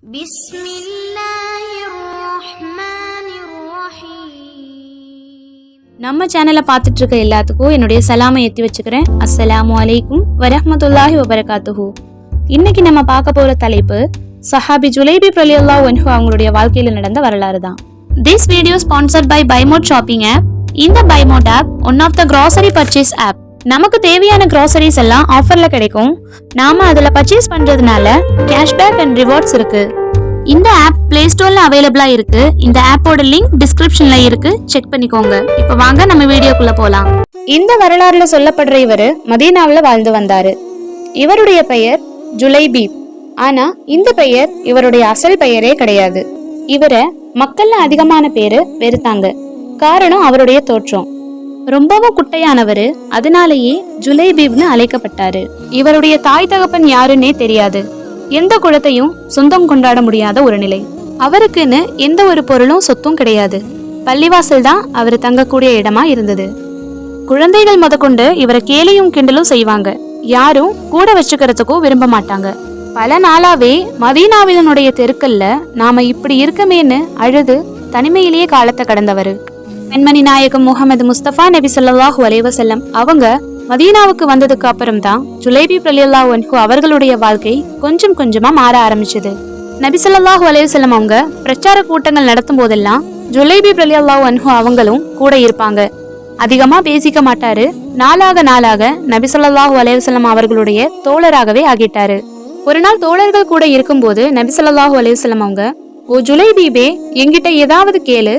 நம்ம சேனலை பார்த்துட்டு இருக்க எல்லாத்துக்கும் என்னுடைய சலாமை ஏற்றி வச்சுக்கிறேன். அஸ்ஸலாமு அலைக்கும் வரஹ்மத்துல்லாஹி வபரகாத்துஹு. இன்னைக்கு நம்ம பார்க்க போற தலைப்பு சஹாபி ஜுலைபி ரலியல்லாஹு அன்ஹு அவங்களுடைய வாழ்க்கையில நடந்த வரலாறு தான். This video sponsored by Bymode shopping app. இந்த Bymode app one of the grocery purchase app. நமக்கு தேவையான கிராசரிஸ் எல்லாம் ஆஃபர்ல கிடைக்கும். நாம அதுல பர்ச்சேஸ் பண்றதுனால கேஷ்பேக் அண்ட் ரிவார்ட்ஸ் இருக்கு. இந்த ஆப் பிளே ஸ்டோர்ல அவைலபிளா இருக்கு. இந்த ஆப்போட லிங்க் டிஸ்கிரிப்ஷன்ல இருக்கு, செக் பண்ணிக்கோங்க. இப்ப வாங்க நம்ம வீடியோக்குள்ள போலாம். இந்த வரலாறுல சொல்லப்படுற இவரு மதீனாவுல வாழ்ந்து வந்தாரு. இவருடைய பெயர் ஜுலைபீப். ஆனா இந்த பெயர் இவருடைய அசல் பெயரே கிடையாது. இவரை மக்கள்ல அதிகமான பேரு வெறுத்தாங்க. காரணம் அவருடைய தோற்றம். ரொம்பவும் குட்டையானவரு, அதனாலேயே ஜுலைபீப்னு அழைக்கப்பட்டாரு. இவருடைய தாய் தகப்பன் யாருன்னே தெரியாது. எந்த குலத்தையும் சொந்தம் கொண்டாட முடியாத ஒரு நிலை. அவருக்குன்னு எந்த ஒரு பொருளும் சொத்தும் கிடையாது. பள்ளிவாசல் தான் அவர் தங்கக்கூடிய இடமா இருந்தது. குழந்தைகள் முதற்கொண்டு இவரை கேலியும் கிண்டலும் செய்வாங்க. யாரும் கூட வச்சுக்கிறதுக்கோ விரும்ப மாட்டாங்க. பல நாளாவே மதீனாவினுடைய தெருக்கல்ல நாம இப்படி இருக்கமேன்னு அழுது தனிமையிலேயே காலத்தை கடந்தவர். பெண்மணி நாயகம் முகமது முஸ்தபா நபி ஸல்லல்லாஹு அலைஹி வஸல்லம் அவங்க மதீனாவுக்கு வந்ததுக்கு அப்புறம் தான் ஜுலைபி ரலியல்லாஹு அன்ஹு அவர்களுடைய வாழ்க்கை கொஞ்சம் கொஞ்சமா மாற ஆரம்பிச்சது. நபி ஸல்லல்லாஹு அலைஹி வஸல்லம் அவங்க பிரச்சார கூட்டங்கள் நடத்தும் போதெல்லாம் ஜுலைபி ரலியல்லாஹு அன்ஹு அவங்களும் கூட இருப்பாங்க. அதிகமா பேசிக்க மாட்டாரு. நாளாக நபி ஸல்லல்லாஹு அலைஹி வஸல்லம் அவர்களுடைய தோழராகவே ஆகிட்டாரு. ஒரு நாள் தோழர்கள் கூட இருக்கும்போது நபி ஸல்லல்லாஹு அலைஹி வஸல்லம் அவங்க, ஓ ஜுலைபீபே, என்கிட்ட ஏதாவது கேளு,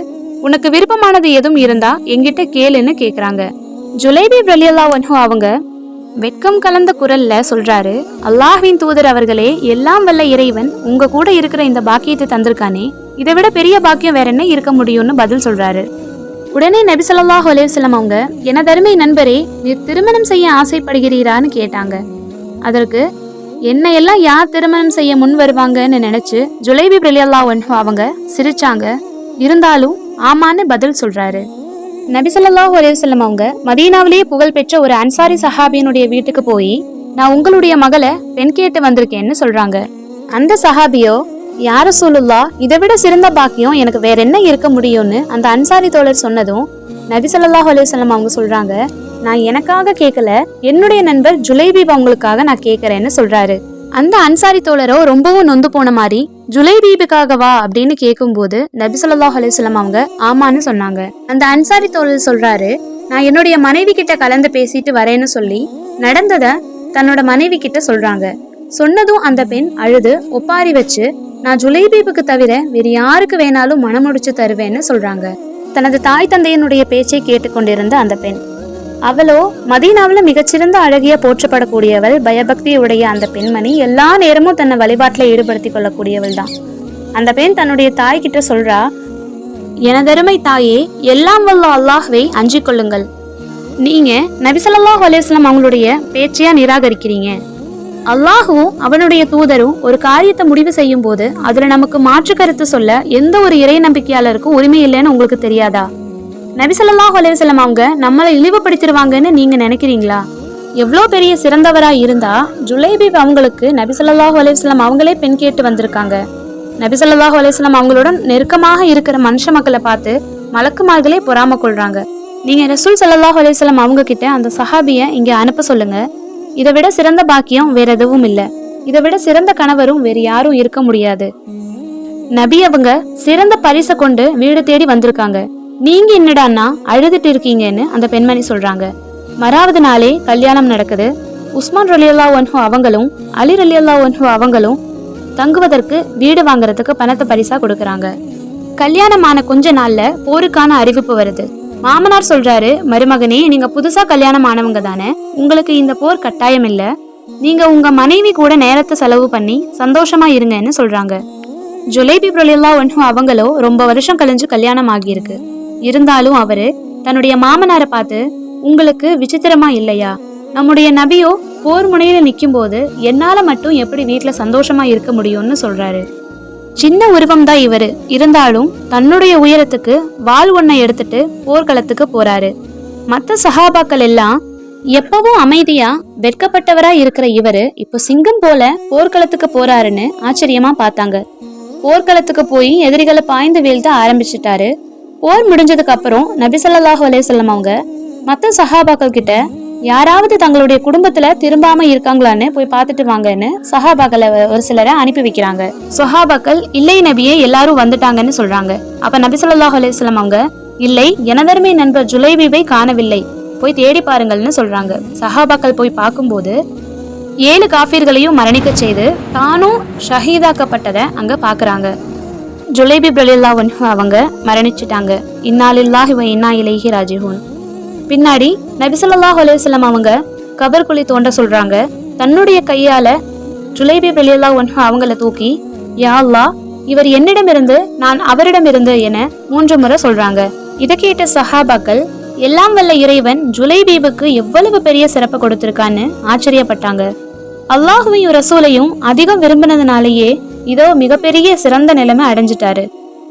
உனக்கு விருப்பமானது எதுவும் இருந்தா என்கிட்ட கேளுன்னு கேக்குறாங்க. ஜுலைபீப் ரலியல்லாஹு அன்ஹு அவங்க வெட்கம் கலந்த குரல்ல சொல்றாரு, அல்லாஹ்வின் தூதர் அவர்களே, எல்லாம் வல்ல இறைவன் உங்க கூட இருக்கிற இந்த பாக்கியத்தை தந்திருக்கானே, இதை விட பெரிய பாக்கியம் வேற என்ன இருக்க முடியும்னு பதில் சொல்றாரு. உடனே நபி ஸல்லல்லாஹு அலைஹி வஸல்லம் அவங்க, எனதருமை நண்பரே, நீர் திருமணம் செய்ய ஆசைப்படுகிறீரான்னு கேட்டாங்க. அதற்கு என்ன எல்லாம் யார் திருமணம் செய்ய முன் வருவாங்கன்னு நினைச்சு ஜுலைபீப் ரலியல்லாஹு அன்ஹு அவங்க சிரிச்சாங்க. இருந்தாலும் ஆமான்னு பதில் சொல்றாரு. நபி ஸல்லல்லாஹு அலைஹி வஸல்லம் அவங்க மதீனாவிலேயே புகழ்பெற்ற ஒரு அன்சாரி சஹாபியினுடைய வீட்டுக்கு போய், நான் உங்களுடைய மகளை பெண் கேட்டு வந்திருக்கேன்னு சொல்றாங்க. அந்த சஹாபியோ, யா ரசூலுல்லாஹ், இதை விட சிறந்த பாக்கியம் எனக்கு வேற என்ன இருக்க முடியும்னு அந்த அன்சாரி தோழர் சொன்னதும் நபி ஸல்லல்லாஹு அலைஹி வஸல்லம் அவங்க சொல்றாங்க, நான் எனக்காக கேட்கல, என்னுடைய நண்பர் ஜுலைபீப் அவங்களுக்காக நான் கேட்கறேன்னு சொல்றாரு. அந்த அன்சாரி தோழரோ ரொம்பவும் நொந்து போன மாதிரி, ஜுலைபீபுக்காகவா அப்படின்னு கேட்கும்போது நபி ஸல்லல்லாஹு அலைஹி வஸல்லம் அவங்க ஆமான்னு சொன்னாங்க. அந்த அன்சாரி தோழர் சொல்றாரு, நான் என்னுடைய மனைவி கிட்ட கலந்து பேசிட்டு வரேன்னு சொல்லி நடந்தத தன்னோட மனைவி கிட்ட சொல்றாங்க. சொன்னதும் அந்த பெண் அழுது ஒப்பாரி வச்சு, நான் ஜுலைபீபுக்கு தவிர வேறு யாருக்கு வேணாலும் மனமுடிச்சு தருவேன்னு சொல்றாங்க. தனது தாய் தந்தையினுடைய பேச்சை கேட்டுக்கொண்டிருந்த அந்த பெண், அவளோ மதீனாவுல மிகச்சிறந்த அழகிய போற்றப்படக்கூடியவள், பயபக்தியுடைய அந்த பெண்மணி எல்லா நேரமும் தன்னை வழிபாட்டுல ஈடுபடுத்தி கொள்ளக்கூடியவள் தான். அந்த பெண் தன்னுடைய தாய் கிட்ட சொல்றா, எனதருமை தாயே, எல்லாம் வல்ல அல்லாஹ்வை அஞ்சிக் கொள்ளுங்கள். நீங்க நபி ஸல்லல்லாஹு அலைஹி வஸல்லம் அவங்களுடைய பேச்சையா நிராகரிக்கிறீங்க. அல்லாஹும் அவனுடைய தூதரும் ஒரு காரியத்தை முடிவு செய்யும் போது அதுல நமக்கு மாற்று கருத்து சொல்ல எந்த ஒரு இறை நம்பிக்கையாளருக்கும் உரிமை இல்லைன்னு உங்களுக்கு தெரியாதா? நபி ஸல்லல்லாஹு அலைஹி வஸல்லம் அவங்க நம்மளை இழிவுபடுத்திடுவாங்கன்னு நீங்க நினைக்கிறீங்களா? எவ்வளோ பெரிய சிறந்தவரா இருந்தா ஜுலைபீப் அவங்களுக்கு நபி ஸல்லல்லாஹு அலைஹி வஸல்லம் அவங்களே பெண் கேட்டு வந்திருக்காங்க. நபி ஸல்லல்லாஹு அலைஹி வஸல்லம் அவங்களுடன் நெருக்கமாக இருக்கிற மனுஷ மக்களை பார்த்து மலக்குமார்களே பொறாம கொள்றாங்க. நீங்க ரசூல் ஸல்லல்லாஹு அலைஹி வஸல்லம் அவங்க கிட்ட அந்த சஹாபிய இங்க அனுப்ப சொல்லுங்க. இதை விட சிறந்த பாக்கியம் வேற எதுவும் இல்லை. இதை விட சிறந்த கணவரும் வேறு யாரும் இருக்க முடியாது. நபி அவங்க சிறந்த பரிசை கொண்டு வீடு தேடி வந்திருக்காங்க. நீங்க என்னடான்னா அழுதுட்டு இருக்கீங்கன்னு அந்த பெண்மணி சொல்றாங்க. மறாவது நாளே கல்யாணம் நடக்குது. உஸ்மான் ரலியல்லாஹு அன்ஹு அவங்களும் அலி ரலியல்லாஹு அன்ஹு அவங்களும் தங்குவதற்கு வீடு வாங்குறதுக்கு பணத்தை பரிசா கொடுக்கறாங்க. கல்யாணமான கொஞ்ச நாள்ல போருக்கான அறிவிப்பு வருது. மாமனார் சொல்றாரு, மருமகனே, நீங்க புதுசா கல்யாணம் ஆனவங்க தானே, உங்களுக்கு இந்த போர் கட்டாயம் இல்ல, நீங்க உங்க மனைவி கூட நேரத்தை செலவு பண்ணி சந்தோஷமா இருங்கன்னு சொல்றாங்க. ஜுலைபீப் ரலியல்லாஹு அன்ஹு அவங்களோ ரொம்ப வருஷம் கழிஞ்சு கல்யாணம் ஆகியிருக்கு. இருந்தாலும் அவரு தன்னுடைய மாமனாரை பார்த்து, உங்களுக்கு விசித்திரமா இல்லையா, நம்முடைய நபியோ போர் முனையில நிற்கும் போது என்னால மட்டும் எப்படி வீட்டுல சந்தோஷமா இருக்க முடியும்னு சொல்றாரு. சின்ன உருவம் தான் இவரு, இருந்தாலும் தன்னுடைய உயரத்துக்கு வாள் ஒன்னை எடுத்துட்டு போர்க்களத்துக்கு போறாரு. மற்ற சஹாபாக்கள் எல்லாம் எப்பவும் அமைதியா வெட்கப்பட்டவரா இருக்கிற இவரு இப்போ சிங்கம் போல போர்க்களத்துக்கு போறாருன்னு ஆச்சரியமா பார்த்தாங்க. போர்க்களத்துக்கு போய் எதிரிகளை பாய்ந்து வீழ்த்த ஆரம்பிச்சிட்டாரு. போர் முடிஞ்சதுக்கு அப்புறம் நபி ஸல்லல்லாஹு அலைஹி வஸல்லம் அவங்க மற்ற சஹாபாக்கள் கிட்ட யாராவது தங்களுடைய குடும்பத்துல திரும்பாம இருக்காங்களான்னு போய் பார்த்துட்டு வாங்கன்னு சஹாபாக்களை ஒரு சிலரை அனுப்பி வைக்கிறாங்க. சஹாபாக்கள் இல்லை நபியே, எல்லாரும் வந்துட்டாங்கன்னு சொல்றாங்க. அப்ப நபி ஸல்லல்லாஹு அலைஹி வஸல்லம் அவங்க இல்லை, எனதருமை நண்பர் ஜுலைபீபை காணவில்லை, போய் தேடி பாருங்கள்னு சொல்றாங்க. சஹாபாக்கள் போய் பார்க்கும்போது 7 காஃபிர்களையும் மரணிக்க செய்து தானும் ஷஹீதாக்கப்பட்டதை அங்க பாக்குறாங்க. ஜுலைபீப் ரலியல்லாஹு அன்ஹு அவங்க மரணிச்சுட்டாங்க. இன்னா லில்லாஹி வ இன்னா இலைஹி ராஜிஊன். பின்னாடி நபி ஸல்லல்லாஹு அலைஹி வஸல்லம் அவங்க கபர் குழி தோண்ட சொல்றாங்க. தன்னுடைய கையால ஜுலைபீப் ரலியல்லாஹு அன்ஹு அவங்கள தூக்கி, யா அல்லாஹ், இவர் என்னிடமிருந்து நான் அவரிடமிருந்து என 3 முறை சொல்றாங்க. இதை கேட்ட சஹாபாக்கள் எல்லாம் வல்ல இறைவன் ஜுலைபீபுக்கு எவ்வளவு பெரிய சிறப்பு கொடுத்திருக்கான்னு ஆச்சரியப்பட்டாங்க. அல்லாஹுவையும் ரசூலையும் அதிகம் விரும்பினதுனாலேயே இதோ மிகப்பெரிய சிறந்த நிலைமை அடைஞ்சிட்டாரு.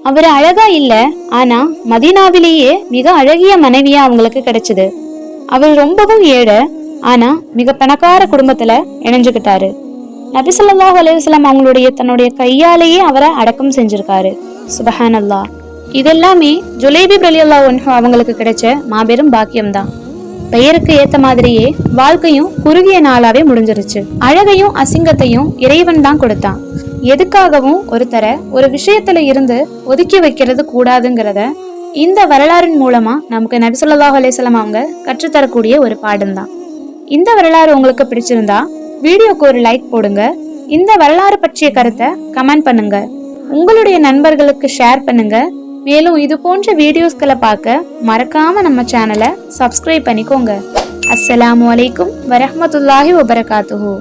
அவரு அழகா இல்ல, ஆனா மதீனாவிலேயே மிக அழகிய மனைவியா அவங்களுக்கு கிடைச்சது. அவர் ரொம்பவும் ஏழை, ஆனா மிக பணக்கார குடும்பத்துல இணைஞ்சுக்கிட்டாரு. நபி ஸல்லல்லாஹு அலைஹி வஸல்லம் அவங்களுடைய தன்னுடைய கையாலேயே அவரை அடக்கம் செஞ்சிருக்காரு. சுபஹானல்லாஹ். இதெல்லாமே ஜுலைபீப் ரலியல்லாஹு அன்ஹு அவங்களுக்கு கிடைச்ச மாபெரும் பாக்கியம்தான். பெயருக்கு ஏத்த மாதிரியே வாழ்க்கையும் குறுகிய நாளாவே முடிஞ்சிருச்சு. அழகையும் அசிங்கத்தையும் இறைவன் தான் கொடுத்தான். எதுக்காகவும் ஒருத்தரை ஒரு விஷயத்துல இருந்து ஒதுக்கி வைக்கிறது கூடாதுங்கிறத இந்த வரலாறின் மூலமா நமக்கு நபி ஸல்லல்லாஹு அலைஹி வஸல்லம் அவங்க கற்றுத்தரக்கூடிய ஒரு பாடம் தான். இந்த வரலாறு உங்களுக்கு பிடிச்சிருந்தா வீடியோக்கு ஒரு லைக் போடுங்க. இந்த வரலாறு பற்றிய கருத்தை கமெண்ட் பண்ணுங்க. உங்களுடைய நண்பர்களுக்கு ஷேர் பண்ணுங்க. மேலும் இது போன்ற வீடியோஸ்களை பார்க்க மறக்காம நம்ம சேனலை சப்ஸ்கிரைப் பண்ணிக்கோங்க. அஸ்ஸலாமு அலைக்கும் வரஹ்மத்துல்லாஹி வபரகாத்துஹு.